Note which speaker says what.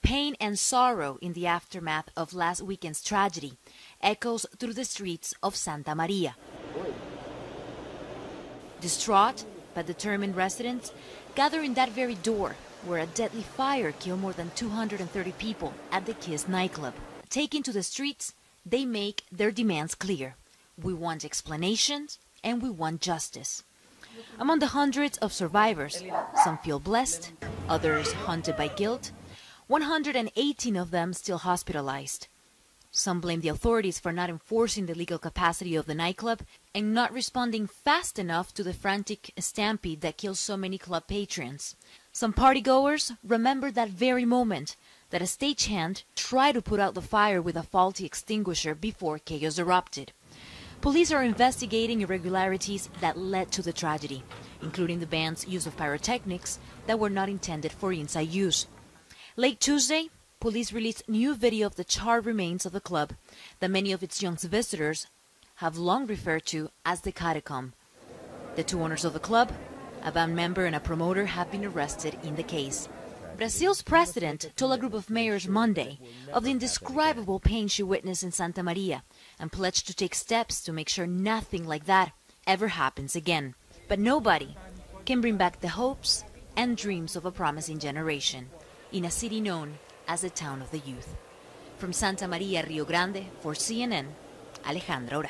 Speaker 1: Pain and sorrow in the aftermath of last weekend's tragedy echoes through the streets of Santa Maria. Distraught but determined residents gather in that very door where a deadly fire killed more than 230 people at the Kiss nightclub. Taking to the streets, they make their demands clear. We want explanations and we want justice. Among the hundreds of survivors, some feel blessed, others haunted by guilt, 118 of them still hospitalized. Some blame the authorities for not enforcing the legal capacity of the nightclub and not responding fast enough to the frantic stampede that killed so many club patrons. Some partygoers remember that very moment that a stagehand tried to put out the fire with a faulty extinguisher before chaos erupted. Police are investigating irregularities that led to the tragedy, including the band's use of pyrotechnics that were not intended for inside use. Late Tuesday, police released new video of the charred remains of the club that many of its young visitors have long referred to as the catacomb. The two owners of the club, a band member and a promoter, have been arrested in the case. Brazil's president told a group of mayors Monday of the indescribable pain she witnessed in Santa Maria and pledged to take steps to make sure nothing like that ever happens again. But nobody can bring back the hopes and dreams of a promising generation in a city known as the town of the youth. From Santa Maria, Rio Grande, for CNN, Alejandra Ora.